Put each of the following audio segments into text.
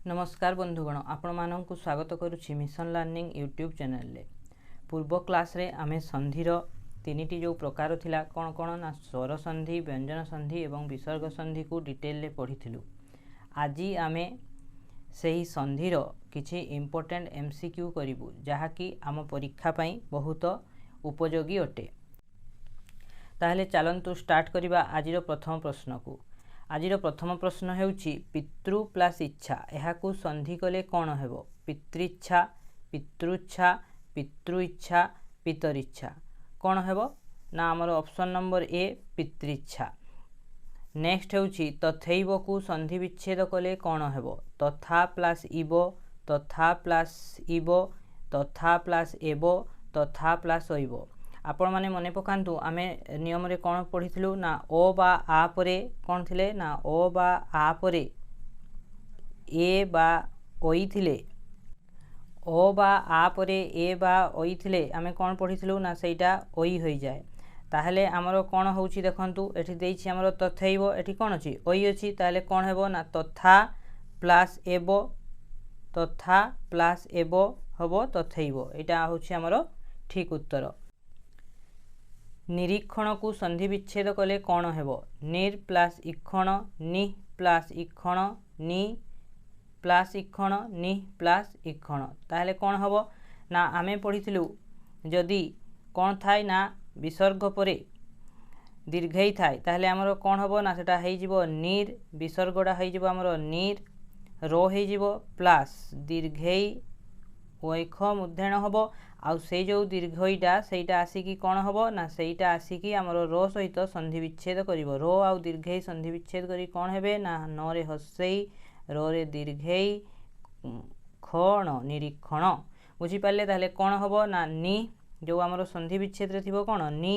नमस्कार बंधुगण आपण मानक स्वागत करुच्ची मिशन लर्निंग यूट्यूब चैनल रे। पूर्व क्लास रे आमे संधिर तीनिटी जो प्रकार थिला कौन कौन ना स्वर संधि, व्यंजन संधि एवं विसर्ग संधि को डिटेल रे पढ़िथिलु। आज आमे सही संधिर किछि इंपोर्टेंट एमसीक्यू करिवु जहा कि आम परीक्षा पई बहुत उपयोगी अटे। ताहले चलंतु स्टार्ट करिबा आजिर प्रथम प्रश्न को। आजिर प्रथम प्रश्न हेउछि पितृ प्लस इच्छा एहाकु संधि कले कौन हेबो? पितृच्छा, पितृच्छा, पितृ इच्छा, पितरिच्छा कौन हेबो ना आमर ऑप्शन नंबर ए पितृच्छा। नेक्स्ट हेउछि तथैव को संधि विच्छेद कले कौन हेबो? तथा प्लस इबो, तथा प्लस इबो, तथा प्लस एबो, तथा प्लस ओइबो। आपण माने मने पकांतु आमे नियम रे कौन पढ़िथिलु ना ओ बा आ परे कौन थिले ना ओ बा आ परे ए बा ओई थिले। ओ बा आ परे ए बा ओई थिले आमे कौन पढ़िथिलु ना सेटा ओई होई जाए। ताहले हमरो कौन होउछि देखंतु एठी देइछि हमरो तथैव एठी कौन अछि ओई अछि। ताहले कौन हेबो ना तथा प्लस एबो, तथा प्लस एबो हबो तथैव। एटा होउछि हमरो ठीक उत्तर। निरीक्षण को संधि विच्छेद कले कौन हेबो? निर प्लस इक्षण, नि प्लस इक्षण, नि प्लस इक्षण, नि प्लस इक्षण। ताहले कौन हेबो ना आमे पढ़िथिलु जदि कौन थाय ना विसर्ग परे दीर्घई थाय ताहले हमरो कौन हेबो ना सेटा हेइ जिवो निर, विसर्गडा हेइ जिवो हमरो निर, रो हेइ जिवो प्लस दीर्घई वैख मुद्धेण हेबो आउ से जो दीर्घईटा सेटा आसिकी कौन हेबो ना सेटा आसिकी हमरो रो सहित संधि विच्छेद करिवो। रो आउ दीर्घई संधि विच्छेद करी कौन हेबे ना न रे हस्सेई, रो रे दीर्घई, खण निरीक्षण। बुझी पाले ताहले कौन हेबो ना नि जो हमरो संधि विच्छेद रे थिबो कौन नि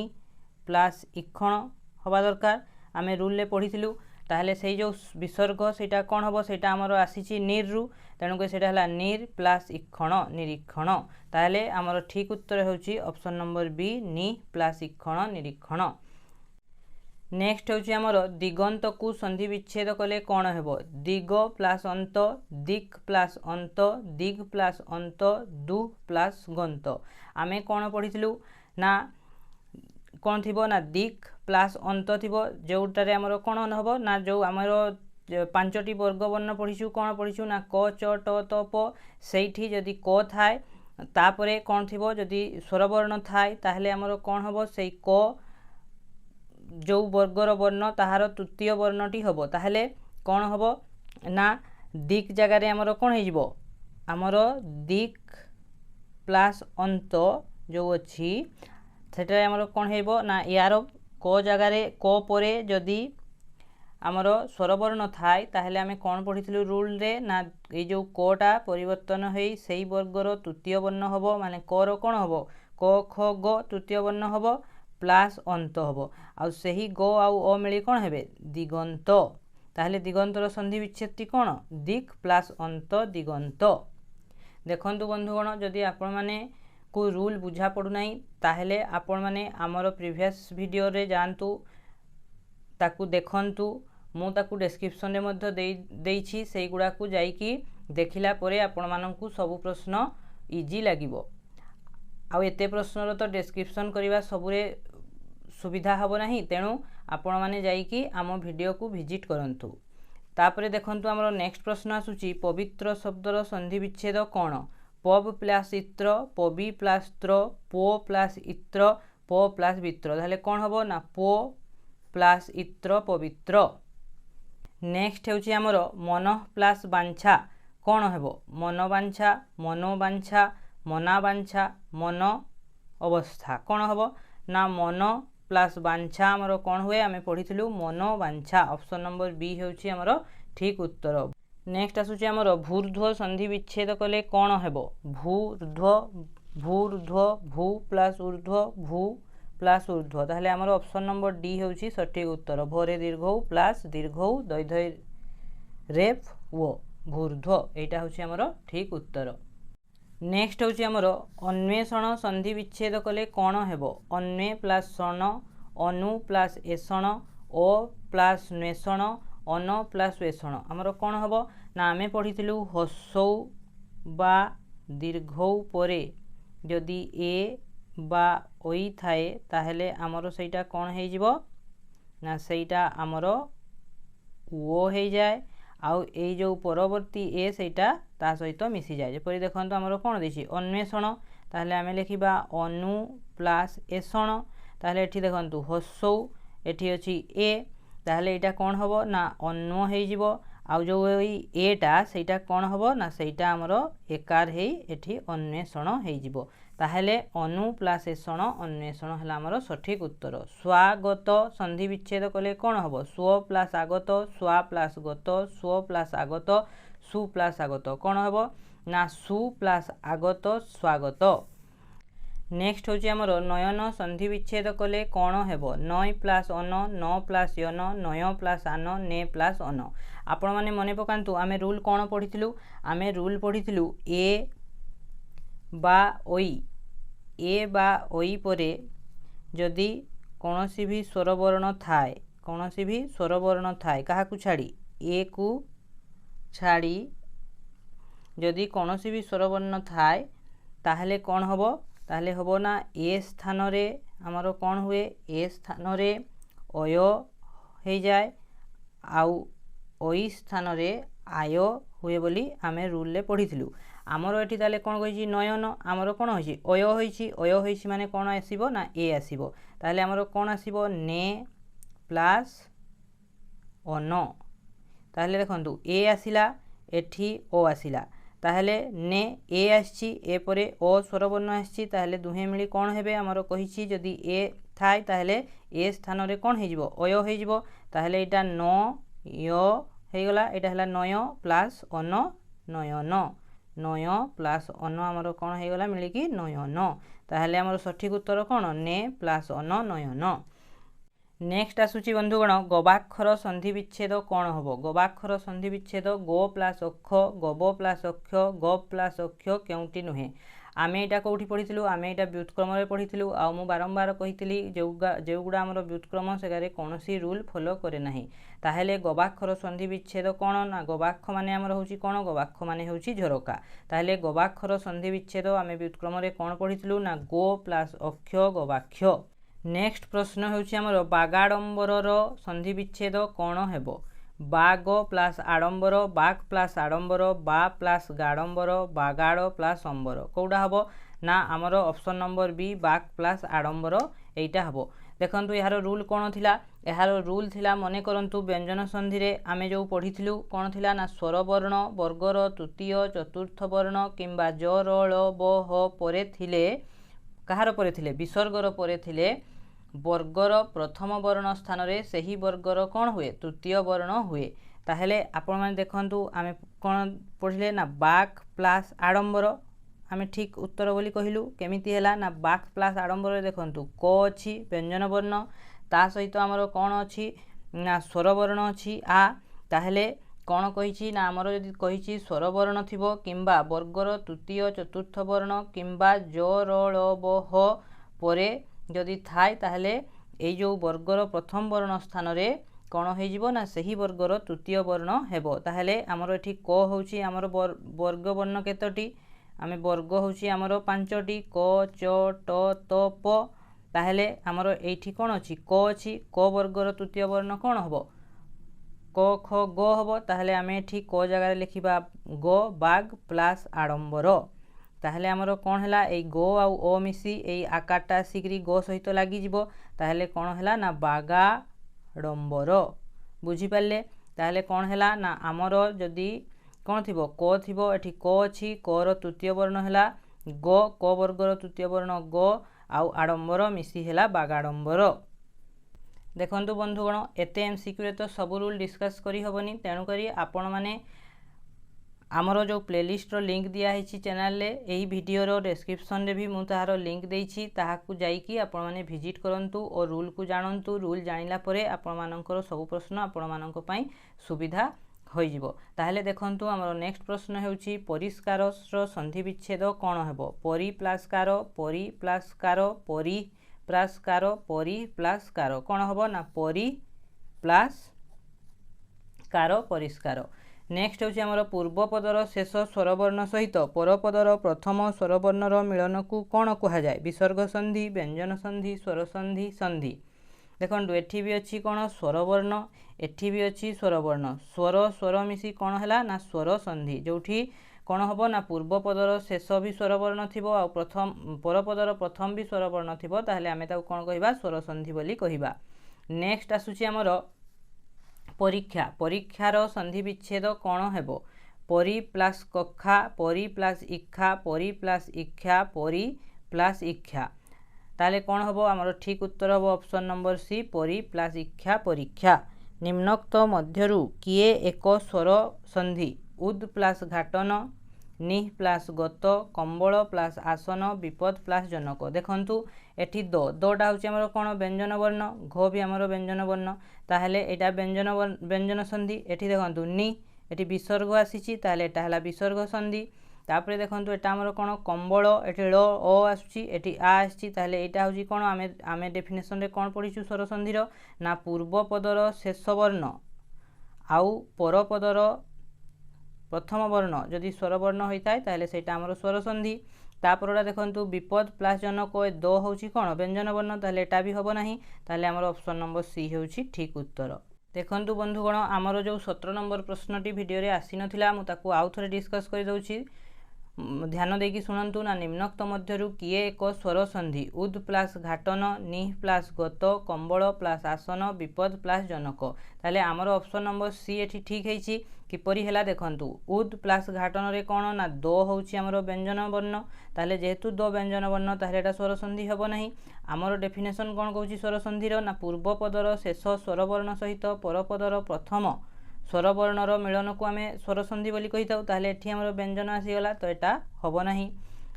प्लस इक्षण हवा दरकार। आमे रूल ले पढ़िथिलु ताहले सेई जो विसर्ग सेटा कौन हेबो सेटा हमरो आसीची निर रु तेणु के सेटा हला निर प्लस इक्षण निरीक्षण। ताहले हमरो ठीक उत्तर होउची ऑप्शन नंबर बी नि प्लस इक्षण निरीक्षण। नेक्स्ट होउची हमरो दिगंत को संधि विच्छेद कले कौन हेबो? दिग प्लस अंत, दिक प्लस अंत, दिग प्लस अंत, दु प्लस गंत। आमे कौन पढ़िथिलु ना कौन थिबो ना दिक प्लस अंत थिबो जोटारे हमरो कौन हेबो ना जो हमरो पांचटी वर्ग वर्ण पढ़िछु कौन पढ़िछु ना क च ट त प सेठी जदि क थाय तापरे कौन थिबो जदि स्वर वर्ण थाय ताहले हमरो कौन हेबो सेई क जो वर्गर वर्ण ताहार तृतीय वर्णटी हेबो। ताहले कौन हेबो ना दिक जगह रे हमरो कौन हे जिवो हमरो दिक प्लस अंत जो अछि सेटा हमरो कौन हेबो ना यार क जगह रे क परे जदि हमरो स्वर वर्ण थाय ताहले आमे कौन पढ़िथिलु रूल रे ना ए जो कोटा परिवर्तन हेई सेई वर्गर तृतीय वर्ण हबो माने क रो कौन हबो क ख ग तृतीय वर्ण हबो प्लस अंत हबो आउ सेही ग आउ अ मिली कौन हेबे दिगंत। ताहले दिगंतर संधि विच्छेदटी कौन दिक प्लस अंत दिगंत। देखंतु बंधुगण जदि आपण माने को रूल बुझा पड़ू नाही ताहले आपण माने हमरो प्रीवियस वीडियो रे जानतु ताकू देखंतु मु ताकू डिस्क्रिप्शन रे मध्य देइछि सेई गुडा को जाईकी देखिला परे आपण माननकु सब प्रश्न इजी लागिवो। आउ एते प्रश्न रो तो डिस्क्रिप्शन करिवा सबुरे सुविधा हबो नाही तेणु आपण माने जाईकी आम वीडियो को विजिट करंतु। तापरे देखंतु हमरो नेक्स्ट प्रश्न आसुची पवित्र शब्दर संधि विच्छेद कौन? पब प्लस इत्र, पबी प्लस त्र, पो प्लस इत्र, प प्लस वित्र। ताहले कौन हबो ना पो प्लस इत्र पवित्र। नेक्स्ट हेउची हमरो मन प्लस बांछा कौन हेबो? मन बांछा, मनो बांछा, मना बांछा, मन अवस्था कौन हेबो ना मन प्लस बांछा हमरो कौन हुए आमे पढ़िथिलु मनो बांछा। ऑप्शन नंबर बी हेउची हमरो ठीक उत्तर। नेक्स्ट आसुची हमरो भूर्ध्व संधि विच्छेद कले कौन हेबो? भूर्ध्व, भूर्ध्व, भू प्लस ऊर्ध्व, भू प्लस ऊर्ध्व। ताहले हमरो ऑप्शन नंबर डी हेउची सठिक उत्तर। भोरे दीर्घौ प्लस दीर्घौ दैधै रेफ वो भूर्ध्व एटा होची हमरो ठीक उत्तर। नेक्स्ट होची हमरो अन्वेषण संधि विच्छेद कले कौन हेबो? अन्वे प्लस षण, अनु प्लस एषण, ओ प्लस न्वेषण, अन प्लस वेषण हमरो कौन हेबो ना आमे पढ़िथिलु हसौ बा दीर्घौ परे जदि ए बा ओई थाए ताहेले आमर सेटा कौन हो जिवो ना सेटा आमर ओ हो जाए आउ ए जो परवर्ती ए सेटा ता सहित मिसी जाए। जेपरि देखंतु आमर कौन देछि अन्वेषण ताहेले आमे लिखिबा अनु प्लस एषण ताहेले एठी देखंतु हसौ एठी अछि ए ताहेले एटा कौन हबो ना अन्व हो जिवो आउ जो एटा सेटा कौन हबो ना सेटा आमर एकार हे एठी अन्वेषण हो जिवो ताहेले अनु प्लस एषण अन्वेषण हला आमर सठिक उत्तर। स्वागत संधि विच्छेद कले कौन हबो स्व प्लस आगत स्वा प्लस गत स्व प्लस आगत सु प्लस आगत कौन हबो ना सु प्लस आगत स्वागत। नेक्स्ट होची आमर नयन संधि विच्छेद कले कौन हेबो नय प्लस अन न प्लस यन नय प्लस आन ने प्लस अन। आपण माने मने पकांतु आमे रूल कौन पढ़िथिलु आमे रूल पढ़िथिलु ए बा ओई ए बा ओई परे जदि कोनोसी भी स्वरवर्ण थाए कोनोसी भी स्वरवर्ण थाए काहाकु छाड़ी ए कु छाड़ी जदि कोनोसी भी स्वरवर्ण थाए ताहले कौन हबो ताहले हबो ना ए स्थान रे हमरो कौन हुए ए स्थान रे अय हो जाए आउ ओई स्थान रे आय हुए बोली आमे रूल ले पढ़िथिलु। आमर एठी ताले कौन कहिछि नयन आमर कौन होइछि अय होइछि माने कौन आसीबो ना ए आसीबो ताहले आमर कौन आसीबो ने प्लस अन ताहले देखंतु ए आसिला एठी ओ आसिला ताहले ने ए आछि ए परे ओ स्वरवर्ण आछि ताहले दुहे मिली कौन हेबे आमर कहिछि जदि ए थाए ताहले ए स्थान रे कौन हे जिवो अय हो जिवो ताहले एटा न य हे गला एटा हला नय प्लस अन नयन नय प्लस अन आमर कौन हो गला मिली कि नयन ताहले आमर सठिक उत्तर कौन ने प्लस अन नयन। नेक्स्ट आसुची बंधुगण गवाक्षर संधि विच्छेद कौन हबो गवाक्षर संधि विच्छेद गो प्लस अक्ष गब प्लस अक्ष ग प्लस अक्ष केउटी नुहे आमे एटा कोठी पढ़िथिलु आमे एटा व्युत्क्रम रे पढ़िथिलु आ मु बारंबार कहिथिली जेउगुडा हमर व्युत्क्रम सेगारे कोनोसी रूल फॉलो करे नाही ताहेले गवाक्षर संधि विच्छेद कौन ना गवाक्ष माने हमर होची कौन गवाक्ष माने होची झरका ताहेले गवाक्षर संधि विच्छेद आमे व्युत्क्रम रे कौन पढ़िथिलु ना गो प्लस अक्ष गवाक्ष। नेक्स्ट प्रश्न होची हमर बागाडंबर संधि विच्छेद कौन हेबो बाग प्लस आडंबर बाग प्लस आडंबर बा प्लस गाडंबर बागाड़ प्लस अंबर कौटा हबो ना आमर ऑप्शन नंबर बी बाग प्लस आडंबर एटा हबो। देखंतु यार रूल कौन थिला यार रूल थिला मने करंतु व्यंजन संधि रे आमे जो पढ़िथिलु कौन थिला ना स्वरवर्ण वर्गर तृतीय चतुर्थ वर्ण किंबा ज र ल ब ह परे थिले कहार परे थिले विसर्गर परे थिले वर्गर प्रथम वर्ण स्थान रे सही वर्गर कौन हुए तृतीय वर्ण हुए ताहेले आपण माने देखंतु आमे कौन पढ़िले ना बाक प्लस आडंबर आमे ठीक उत्तर बोली कहिलु केमिति हैला ना बाक प्लस आडंबर रे देखंतु क अछि व्यंजन वर्ण ता सहित हमर कौन अछि ना स्वर वर्ण अछि आ ताहेले कौन कहिछि ना हमर यदि कहिछि स्वर वर्ण थिबो किंबा वर्गर तृतीय चतुर्थ वर्ण किंबा ज र ल ब ह परे जदि थाए ताहले ए जो वर्गर प्रथम वर्ण स्थान रे कौन हो जिवो ना सही वर्गर तृतीय वर्ण हेबो ताहले हमर एठी क होउची हमर वर्ग वर्ण केतोटी आमे वर्ग होउची हमर पांचटी क च ट त प ताहले हमर एठी कोन अछि क वर्गर तृतीय वर्ण कोन हबो क ख ग हबो ताहले आमे एठी क जगह लिखिबा ग बाग प्लस आडंबर ताहले हमर कोन हला ए गो आउ ओ मिसी ए आकारटा सिगरी गो सहित लागि जिवो ताहले कोन हला ना बागाडंबर बुझी पाले ताहले कोन हला ना हमर जदी कोन थिबो क थिबो एठी क अछि क र तृतीय वर्ण हला ग क वर्गर तृतीय वर्ण ग आउ आडंबर मिसी हला बागाडंबर। देखंतु बंधुगण एते एमसीक्यू रे तो सब रूल डिस्कस करी हबनी तेनु करी आपण माने आमर जो प्लेलिस्ट रो लिंक दिया है चैनल ले एही वीडियो रो डिस्क्रिप्शन रे भी मु ताहारो लिंक देइछि ताहाकू जाईकी आपण माने विजिट करंतु और रूल को जानंतु रूल जानिला परे आपण मानकर सब प्रश्न आपण मानक पई सुविधा होई जिवो। ताहले देखंतु हमर नेक्स्ट प्रश्न हेउछि परिष्कार रो संधि विच्छेद कोन हेबो परि प्लस कार परि प्लस कार परि प्लस कार परि प्लस कार कोन हेबो ना परि प्लस कार परिष्कार। नेक्स्ट होची आमर पूर्वपदर शेष स्वरवर्ण सहित परपदर प्रथम स्वरवर्णर मिलन को कौन कहुए विसर्ग संधि व्यंजन संधि स्वर संधि संधि देखो एठी भी अच्छी कौन स्वरवर्ण एठी भी अच्छी स्वरवर्ण स्वर स्वर मिसी कौन है ना स्वर संधि जोठी कौन हम ना पूर्वपदर शेष भी स्वरवर्ण थी आ प्रथम परपदर प्रथम भी स्वरवर्ण थी ताहले आमे ताको कौन कहवा स्वर संधि बोली कहवा। नेक्स्ट आसुची आमर परीक्षा परीक्षार संधि विच्छेद कौन हेबो परी प्लस कखा परी प्लस इखा परी प्लस इच्छा परी प्लस इच्छा ताले कौन हम आमर ठीक उत्तर हम ऑप्शन नंबर सी परी प्लस इच्छा परीक्षा। निम्नोक्त मध्यरु किए एक स्वर संधि उद प्लस घाटन निह प्लस गत कंबल प्लस आसन विपद प्लस जनक देखंतु एठी दोटा होची हमर कोन व्यंजन वर्ण घ भी हमर व्यंजन वर्ण ताहले एटा व्यंजन संधि एठी देखंतु नि एठी विसर्ग आसीची ताहले एटा हला विसर्ग संधि तापरे देखंतु एटा हमर कोन कंबल एठी ल ओ आसुची एठी आ आसची ताहले एटा होची कोन आमे डेफिनेशन रे कोन पढिचु स्वर संधिर ना पूर्व पदर शेष वर्ण आउ पर पदर प्रथम वर्ण जदि स्वर वर्ण होता है ताहले सेटा हमर स्वर संधि तापरटा देखंतु विपद प्लस जनक दो होची कोन व्यंजन वर्ण ताहले एटा भी हबो नाही ताहले हमर ऑप्शन नंबर सी होची ठीक उत्तर। देखंतु बंधुगण हमर जो 17 नंबर प्रश्नटी वीडियो रे आसी नथिला मु ताकू आउ थरे डिस्कस कर दउची ध्यान देकी सुनंतु ना निम्नोक्त मध्यरु किए एक स्वर संधि उद प्लस घाटन निह प्लस गत कंबल प्लस आसन विपद प्लस जनक ताले आमर ऑप्शन नंबर सी एठी ठीक हेची किपरि हेला देखंतु उद प्लस घाटन रे कोन ना दो होची हमर व्यंजन वर्ण ताले जेहेतु दो व्यंजन वर्ण ताले एटा स्वर संधि हबो नाही आमर डेफिनेशन कोन कहूची स्वर संधिर ना पूर्व पदर शेष स्वर वर्ण सहित पर पदर प्रथम स्वरवर्णर मिलन को आम स्वर संधि बोली कही था ताहले एठी हमर व्यंजन आसीगला तो एटा हबो नाही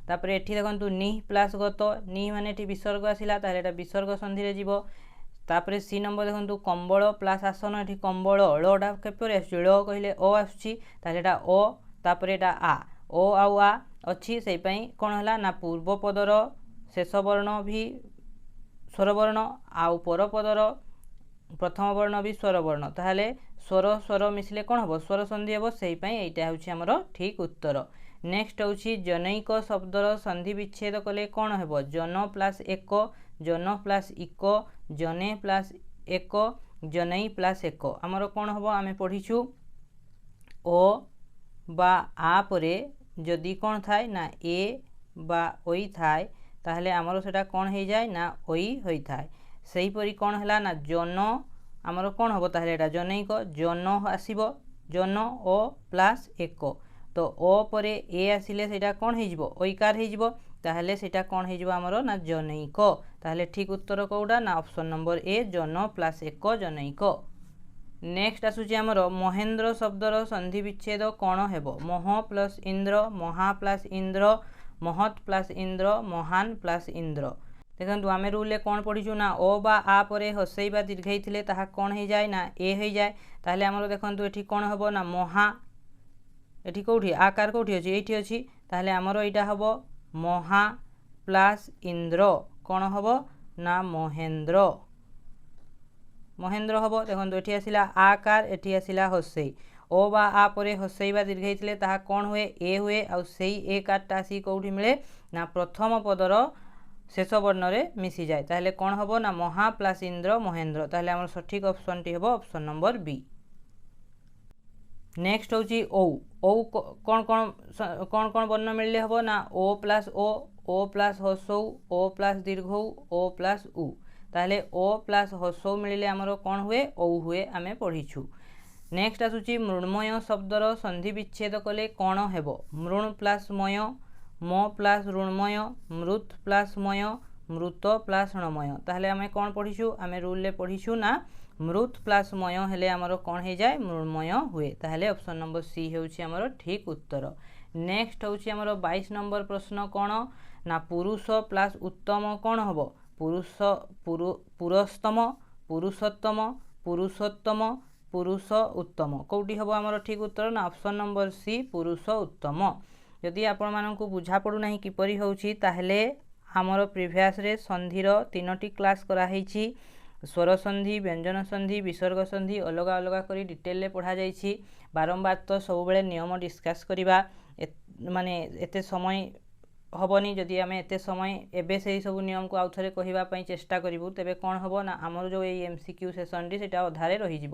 तापरे एठी देखंतु निह प्लस गत निह माने एठी विसर्ग आसिला ताहले एटा विसर्ग संधि रे जीवो तापरे सी नंबर देखंतु कंबल प्लस आसन एठी कंबल लटा केपरे आसु ल कहिले ओ आसुची ताहले एटा ओ तापरे एटा आ ओ आउ आ अछि सेई पई कोन हला ना पूर्व पदर शेष वर्ण भी स्वरवर्ण आउ पर पदर प्रथम वर्ण भी स्वर वर्ण ताहले स्वर स्वर मिसले कौन हम स्वर संधि हम से यहाँ हूँ ठीक उत्तर। नेक्स्ट हूँ जनैक शब्दर संधि विच्छेद कले कौन हम जन प्लस एक जन प्लस इक जने प्लस एक जनई प्लस एक आमर कौन हम आम पढ़ीचु ओ बा आ परे जदि कौन थाए ना ए बा ओई थाए ताहले आमर सेटा कौन हो जाए ना ओई होता है सही परी कौन है ना जन आमर कौन हम ताहले एटा जनैक जन आसीबो जन ओ प्लस एक तो ओ परे ए आसिले सेटा कौन हो जिवो ओइकार हो जिवो ताहले सेटा कौन हो जिवो आमर ना जनैक ताहले ठीक उत्तर कोउडा ना ऑप्शन नंबर ए जन प्लस एक जनैक। नेक्स्ट आसुची आमर महेंद्र शब्दर संधि विच्छेद कौन हेबो मह प्लस इंद्र महा प्लस इंद्र महत प्लस इंद्र महान प्लस इंद्र देखो आम रूल कौन पढ़ीचु ना ओ बा आ परे हसई बा दीर्घई थिले ताहा कौन हो जाए ना ए हो जाए ताहले आमर देखो एठी कौन हम ना महा एठी कौटी आकार कौटी अच्छी ये अच्छी ताहले आमर यहाँ हम महा प्लस इंद्र कौन हम ना महेंद्र महेंद्र हम देखो ये आसला आकार एठी आसला हसई ओ बा आ परे हसई बा दीर्घई थिले ताहा कौन हुए ए हुए आउ सेई ए कार्डटा आसी कौटी मिले ना प्रथम पदर शेष वर्ण रे मिसी जाए ताहले कौन हम ना महा प्लस इंद्र महेंद्र ताहले आमर सठिक ऑप्शन टी हम ऑप्शन नंबर बी। नेक्स्ट होची ओ कौन कौन कौन कौन वर्ण मिलले हम ना ओ प्लस हसौ ओ प्लस दीर्घ ओ प्लस उ ताहले ओ प्लस हसौ मिलले आमर कौन हुए ओ हुए आमे पढ़ीछु। नेक्स्ट आसुची मृण्मय शब्दर संधि विच्छेद कले कौन हेबो मृण प्लस मय म प्लस ऋणमय मृत प्लस मय मृत प्लस ऋणमय ताहले आमे कौन पढ़ीचु आमे रूल ले पढ़ीचु ना मृत प्लस मय हेले आमर कौन हो जाए मृण्मय हुए ताहले ऑप्शन नंबर सी होउची आमर ठीक उत्तर। नेक्स्ट होउची आमर 22 नंबर प्रश्न कौन ना पुरुष प्लस उत्तम कौन हम पुरुष पुरस्तम पुरुषोत्तम पुरुषोत्तम पुरुष उत्तम कौटी हम आमर ठीक उत्तर ना ऑप्शन नंबर सी पुरुष उत्तम। यदि आपण मानकु बुझा पड़ू नहीं किपरि होउची ताहले हमर प्रीवियस रे संधिर 3टी क्लास करा हेची स्वर संधि व्यंजन संधि विसर्ग संधि अलग अलग कर डिटेल पढ़ा जाइए बारंबार तो सब बेले नियम डिस्कस करवा माने एते समय हेनी जदि आम एत समय एवं से सब नियम को आउ थे कहवाई चेष्टा करूँ तेरे कौन हम ना आमर जो ये MCQ सेसन टी से अधारे रही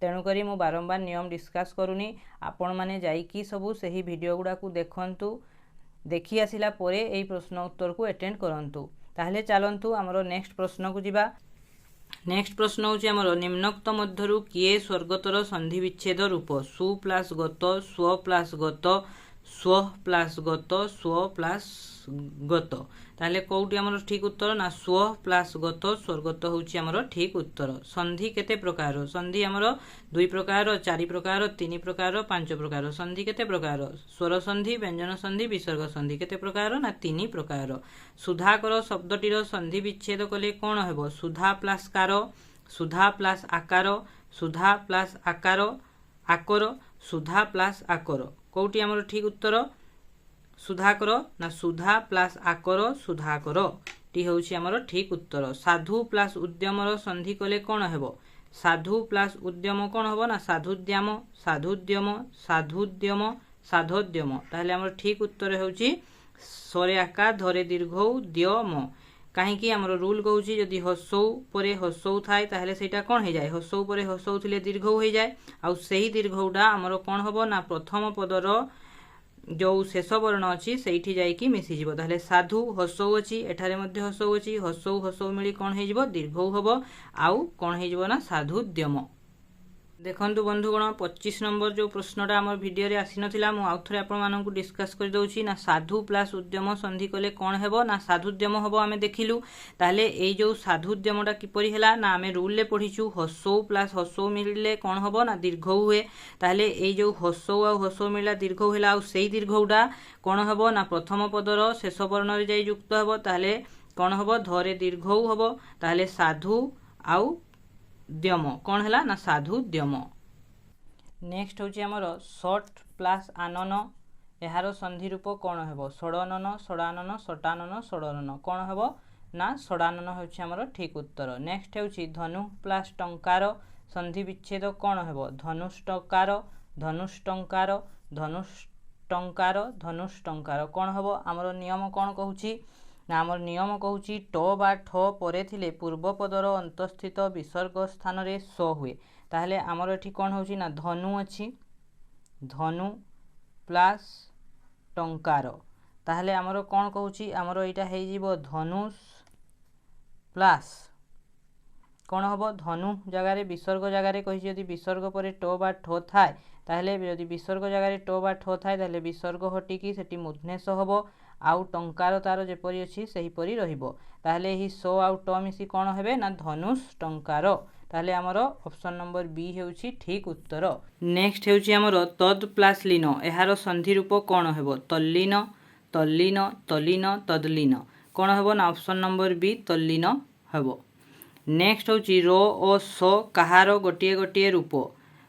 तेणुक मु बारंबार नियम डिस्कस करूनी आपण मैंने जाइकी सबू से ही वीडियो गुड़ा को देखंतु देखी आसिला परे एई प्रश्न उत्तर को अटेंड करंतु ताहले चलंतु आमर नेक्स्ट प्रश्न को जिबा नेक्स्ट प्रश्न होची आमर निम्नोक्त मध्यरु किए स्वर्गतर संधि विच्छेद रूप सु प्लस गत स्व प्लस गत स्व प्लस गत स्व प्लस गत ताहले कोउटी आमर ठीक उत्तर ना स्व प्लस गत स्वर्गत होची आमर ठीक उत्तर संधि केते प्रकार संधि आमर 2 प्रकार 4 प्रकार 3 प्रकार 5 प्रकार संधि केते प्रकार स्वर संधि व्यंजन संधि विसर्ग संधि केते प्रकार ना 3 प्रकार सुधाकर शब्दटीर संधि विच्छेद कले कोन हेबो सुधा प्लस कार सुधा प्लस आकार सुधा प्लस आकार आकर सुधा प्लस आकर कोउटी आमर ठीक उत्तर सुधाकर ना सुधा प्लस आकर सुधाकर टी होची आमर ठीक उत्तर साधु प्लस उद्यमर संधि कले कोन हेबो साधु प्लस उद्यम कोन हेबो ना साधुद्यम साधुद्यम साधुद्यम साधोद्यम ताहले आमर ठीक उत्तर होची सरे आकार धरे दीर्घ द्यम कहीं आमर रूल कहूँ जदि हसौ परे हसौ थाए ताहले सेटा कौन हो जाए हसौ परे हसौ थिले दीर्घ हो जाए आउ सही दीर्घटा आमर कौन हम ना प्रथम पदर जो शेष वर्ण अच्छी से जाइकी मिसीज ताहले साधु हसौ अच्छी एठारे मध्य हसौ अच्छी हसौ हसौ मिली कौन हो दीर्घ हम आउ कौन हो ना साधुद्यम देखंतु बंधुगण 25 नंबर जो प्रश्नटा आम भिडियो रे आसी नथिला मु आउ थरे आपण मानकु डिस्कस कर दउची ना साधु प्लस उद्यम संधि कले कोन हेबो ना साधुद्यम हेबो आमे देखिलु ताहले एई जो साधुद्यमटा किपरि हेला ना आमे रूल ले पढिचु हसौ प्लस हसौ मिलले कोन हेबो ना दीर्घ हुए ताहले एई जो हसौ आ हसौ मिला दीर्घ हेला आउ सेही दीर्घउडा कोन हेबो ना प्रथम पदर शेष वर्ण रे जाई युक्त हेबो ताहले कोन हेबो धरे दीर्घ हेबो ताहले साधु आउ द्यम कौन है ना साधुद्यम नेक्स्ट होची आमर शॉर्ट प्लस आनन यार संधि रूप कौन हेबो षडानन षडानन षटानन षडनन कौन हेबो ना षडानन होची आमर ठीक उत्तर नेक्स्ट होची धनु प्लस टंकार संधि विच्छेद कौन हेबो धनुष्टंकार धनुष्टंकार धनुष्टंकार धनुष्टंकार कौन हेबो आमर नियम कौन कहूची ना आमर नियम कहूची ट बा ठ परे थिले पूर्व पदर अंतस्थित विसर्ग स्थान रे स हुए ताहले आमर एठी कौन होची ना धनु अच्छी धनु प्लस टंकार ताहले आमर कौन कहूची आमर एटा हे जीवो धनुष प्लस कौन हबो धनु जगार विसर्ग जगार कहि जदि विसर्ग परे ट बा ठ थाए ताहले जदि विसर्ग जगार ट बा ठ थाए ताहले विसर्ग हटिकी सेठी मूर्धन्यस हबो आउ टंकार तार जेपरी अच्छी से हीपरी रहिबो ताहले ही सो आउ ट मिसी कौन हेबे ना धनुष टंकार ताहले आमर ऑप्शन नंबर बी हेउची ठीक उत्तर नेक्स्ट हेउची आमर तद प्लस लीन एहार संधि रूप कौन हेबो तल्लीन तल्लीन तल्लीन तदलीन कौन हेबो ना ऑप्शन नंबर बी तल्लीन हेबो नेक्स्ट होची रो ओ सो कहार गोटिए गोटिए रूप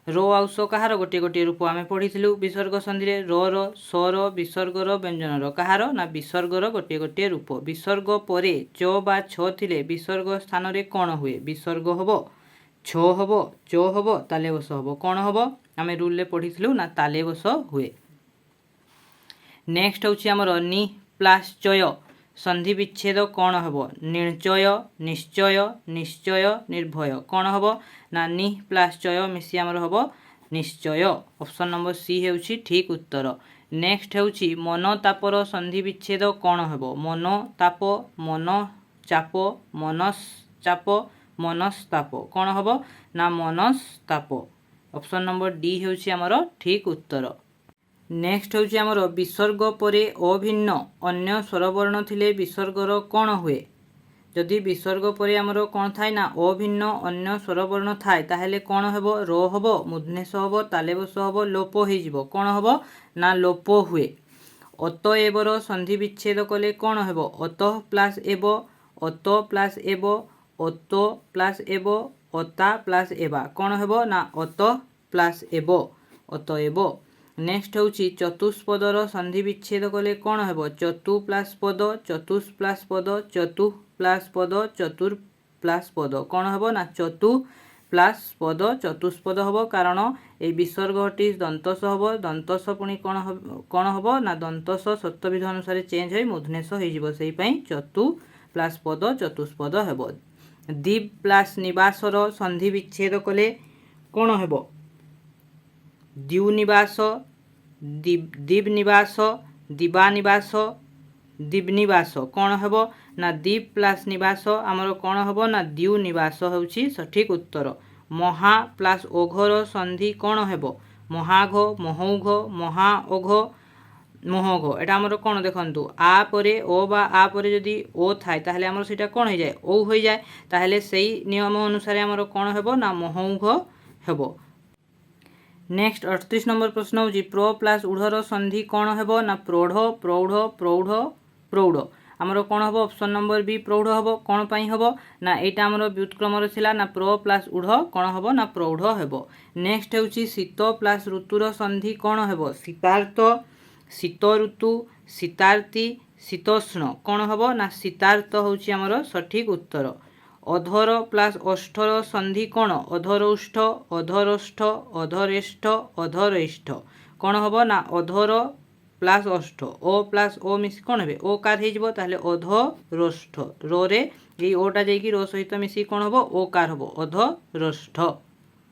रो आउ सो कहार गोटे गोटे रूप आम पढ़ी विसर्ग संधि रे रो रो सो रो विसर्गर व्यंजन कहार ना विसर्गर गोटे गोटे रूप विसर्ग परे च बा छ थिले विसर्ग स्थान रे कौन हुए विसर्ग हबो छ हबो च हबो ताले बस हबो कौन हबो आम रूल ले पढ़ी ना ताले बस हुए नेक्स्ट होची आमर नि प्लस चय संधि विच्छेद कौन हेबो निर्चय निश्चय निश्चय निर्भय कौन हेबो ना नि प्लस चय मिसी आमर हेबो निश्चय ऑप्शन नंबर सी हेउची ठीक उत्तर नेक्स्ट हेउची मन तापर संधि विच्छेद कौन हेबो मन ताप मन चाप मनस चाप मनस्ताप कौन हेबो ना मनस्ताप ऑप्शन नंबर डी हेउची आमर ठीक उत्तर नेक्स्ट होची आमर विसर्ग परे अभिन्न अन्य स्वरवर्ण थिले विसर्गर कौन हुए जदि विसर्ग परे आमर कौन थाए ना अभिन्न अन्य स्वरवर्ण थाए ताहेले कौन हेबो रो हेबो मूर्धन्यस हेबो ताले बस हेबो लोप हो जिवो कौन हेबो ना लोप हुए अतएवर संधि विच्छेद कले कौन हेबो अतः प्लस एब अत प्लस एब अत प्लस एब अता प्लस एबा कौन हेबो ना अत प्लस एब अतएव नेक्स्ट होची चतुष्पदर संधि विच्छेद कले कौन हेबो चतु प्लस पद चतुष प्लस पद चतु प्लस पद चतुर प्लस पद कौन हम ना चतु प्लस पद चतुष्पद हम कारण ये विसर्गटी दंतस हम दंतस पुणी कौन हम ना दंतस सत्वविध अनुसार चेंज हो मूर्धनेश हो चतु प्लस पद चतुष्पद हम दीप प्लस निवासर संधि विच्छेद कले कौन हम द्युनिवास दीपनिवास दिवानिवास दीपनिवास कौन हम ना दीप प्लस निवास आमर कौन हम ना द्युनिवास होउछि सठिक उत्तर महा प्लस ओघर संधि कौन हम महाघ महौघ महाओघ महौघ एटा आमर कौन देखंतु आ परे ओ बा आ परे जदि ओ थाए ताहले आमर सेटा कौन हो जाए ओ हो जाए ताहले सेही नियम अनुसार आमर कौन हेबो ना महौघ हेबो। नेक्स्ट 38 नंबर प्रश्न होची प्र प्लस ऊढ़र संधि कौन हेबो ना प्रौढ़ प्रौढ़ प्रौढ़ प्रौढ़ आमर कौन हम ऑप्शन नंबर बी प्रौढ़ हम कौन पाई हम ना एटा आमर व्युत्क्रमर छिला ना प्र प्लस ऊढ़ कौन हम ना प्रौढ़ हेबो। नेक्स्ट होची शीत प्लस ऋतुर संधि कौन हेबो शीतार्त शीत ऋतु शीतार्ती शीतोष्ण कौन हम ना शीतार्त होची आमर सठिक उत्तर। अधर प्लस ओष्ठर संधि कौन अधरोष्ठ अधरोष्ठ अधरेष्ठ अधरेष्ठ कौन हम ना अधर प्लस ओष्ठ ओ प्लस ओ मिस कौन हे ओ कार हो अधरोष्ठ रो रे ये ओटा जाइए रो सहित मिसी कौन हम ओ कार हम अधरोष्ठ।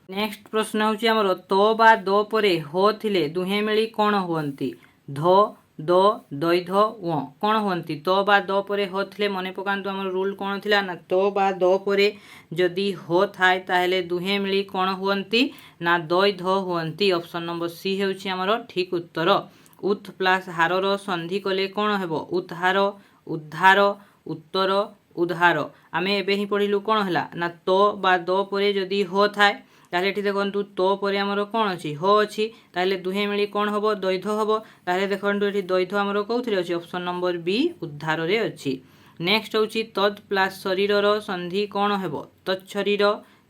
नेक्स्ट प्रश्न होची आमर तो बा दो परे हो थिले दुहे मिली कौन हुअंती ध द दैध व कौन हुअंती तो बा दो परे हो थिले मने पकांतु आमर रूल कौन थिला ना तो बा दो परे जदि हो थाए ताहेले दुहे मिली कौन हुअंती ना दैध हुअंती ऑप्शन नंबर सी हेउची आमर ठीक उत्तर। उत प्लस हारर संधि कले कौन हेबो उद्धार उद्धार उत्तर उद्धार आमे एबे ही पढ़िलु कौन हला ना तो बा दो परे जदि हो थाए ताहले एठी देखंतु तो परे आमर कौन अछि हो अछि ताहले दुहे मिली कौन हबो दैध हबो ताहले देखंतु एठी दैध आमर कोउथिरे अछि ऑप्शन नंबर बी उद्धार रे अछि। नेक्स्ट होछि तद प्लस शरीरर संधि कौन हेबो तच्छरीर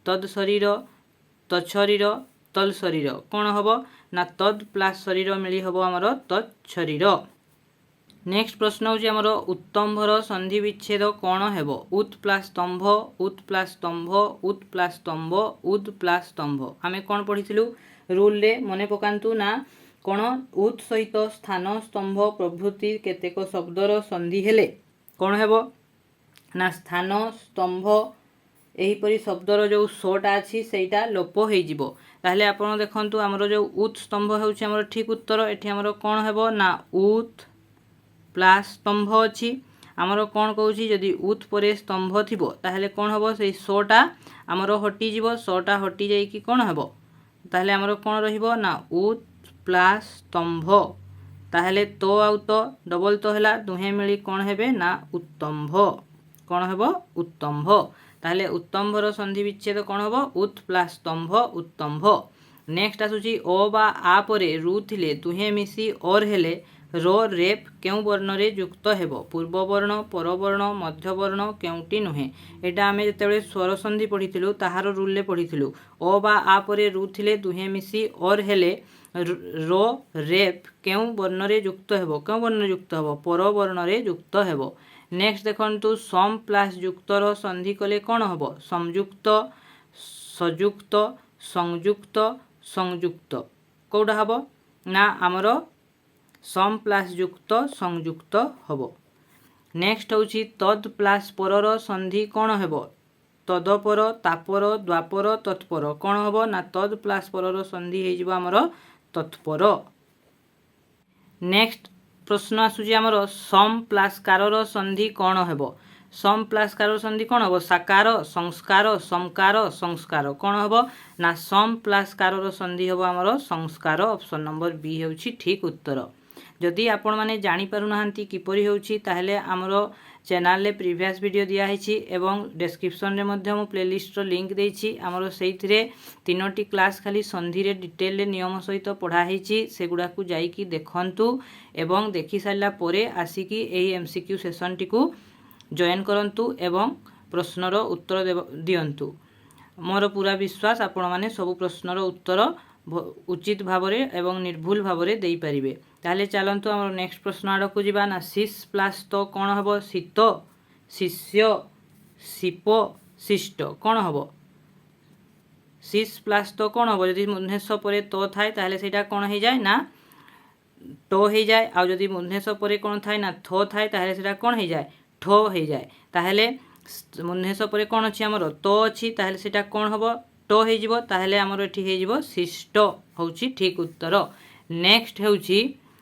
तद शरीर तच्छरीर तल शरीर कौन हबो ना तद प्लस शरीर मिली हबो आमर तच्छरीर। नेक्स्ट प्रश्न होछि आमर उत्तंभर संधि विच्छेद कौन हेबो उत प्लस स्तंभ उत प्लस स्तंभ उत प्लस स्तंभ उद प्लस स्तंभ आमे कौन पढ़िथिलु रूल रे मने पकांतु ना कौन उत सहित स्थान स्तंभ प्रभृति केतेक शब्दर संधि हेले कौन हेबो ना स्थान स्तंभ एहीपरि शब्दर जो सोटा अछि सेटा लोप हो जिवो ताहले आपण देखंतु हमरो जो उत स्तंभ हेउछि हमरो ठीक उत्तर एठी हमरो कौन हेबो ना उत प्लस स्तंभ अछि आमर कौन कहूँ जदि उत परे स्तंभ थिबो ताहले कौन हम से शोटा आमर हटि जीवो शोटा हटि जाइकी कौन हम ताहले आमर कौन रहिबो ना उत प्लस स्तंभ ताहले तो आउ तो डबल तो हला दुहे मिली कौन हेबे ना उत्तंभ कौन हेबो उत्तंभ ताहले उत्तंभर संधि विच्छेद कौन हेबो उत प्लस स्तंभ उत्तंभ। नेक्स्ट आसुची ओ बा आ परे रु थिले दुहे मिसी और हेले रो रेप केउ वर्ण रे युक्त हेबो पूर्व वर्ण परवर्ण मध्यवर्ण केउटी नुहे एटा आमे जेतेबेले स्वर संधि पढ़िथिलु ताहार रूल रे पढ़िथिलु ओ बा आ परे रु थिले दुहे मिसी और हेले रो रेप केउ वर्ण रे युक्त हेबो केउ वर्ण युक्त हेबो परवर्ण रे युक्त हेबो। नेक्स्ट देखंतु सम प्लस युक्तर संधि कले कौन हेबो संयुक्त सयुक्त संयुक्त संयुक्त कोडा हेबो ना आमर सम प्लस युक्त संयुक्त हबो। नेक्स्ट होछि तद प्लस परर संधि कौन हेबो तदपर तापर द्वापर तत्पर कौन हेबो ना तद प्लस परर संधि हे जिवो हमर तत्पर। नेक्स्ट प्रश्न आसुछि हमर सम प्लस कारर संधि कौन हेबो सम प्लस कारर संधि कौन हेबो साकार संस्कार समकार संस्कार कौन हेबो ना सम प्लस कारर संधि हेबो हमर संस्कार ऑप्शन नंबर बी हेउछि ठीक उत्तर। जदि आपण माने जानि पारु नाहंती किपरि होउछि ताहले हमरो चैनल रे प्रीवियस वीडियो दिया हिछि एवं डिस्क्रिप्शन रे मध्ये हम प्लेलिस्ट रो लिंक देइछि हमरो सेइथिरे तीनोटी क्लास खाली संधि रे डिटेल रे नियम सहित पढ़ा हिछि सेगुडा को जाई कि देखंतु एवं देखि सारला परे आसीकी एही एमसीक्यू सेशन टिकु जॉइन करंतु एवं प्रश्नर उत्तर दियंतु मोर पूरा विश्वास आपण माने सब प्रश्नर उत्तर उचित भावरे एवं निर्भुल भावरे देई परिबे। ताहले चलंतु हमर नेक्स्ट प्रश्न आडकु जिबा ना सिस प्लस तो कौन हेबो शीत शिष्य शिप शिष्ट कौन हम शिश प्लस तो कौन हम जदि मूर्धन्य स पर तो थाए ताहले सेटा कौन हो जाए ना टो हो जाए आ जदि मूर्धन्य स पर कौन थाए ना थो थाए ताहले सेटा कौन हो जाए ठो हो जाए ताहले मूर्धन्य स पर कौन अच्छी आमर तो अच्छी ताहले सेटा कौन हम टो हो जिवो ताहले आमर एठी हो जिवो शिष्ट होउची ठीक उत्तर। नेक्स्ट होउची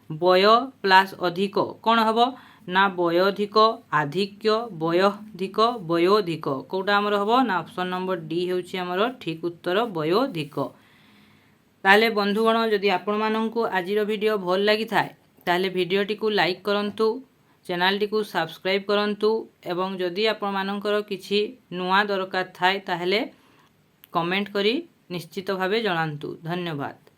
बय प्लस अधिक कौन हम ना बयोधिक आधिक्य बयोधिक बयोधिक कौटा आमर हम ना ऑप्शन नंबर डी होउची आमर ठीक उत्तर बयोधिक। ताहले बंधुगण जदि आपण माननकु आजिर वीडियो भल लगी थाए ताहले वीडियोटी को लाइक करंतु चैनल टी को सब्सक्राइब करंतु एवं जदि आपण मानकर किछि नुआ दरकार थाए ताहले कमेंट करी निश्चित भावे जणांतु। धन्यवाद।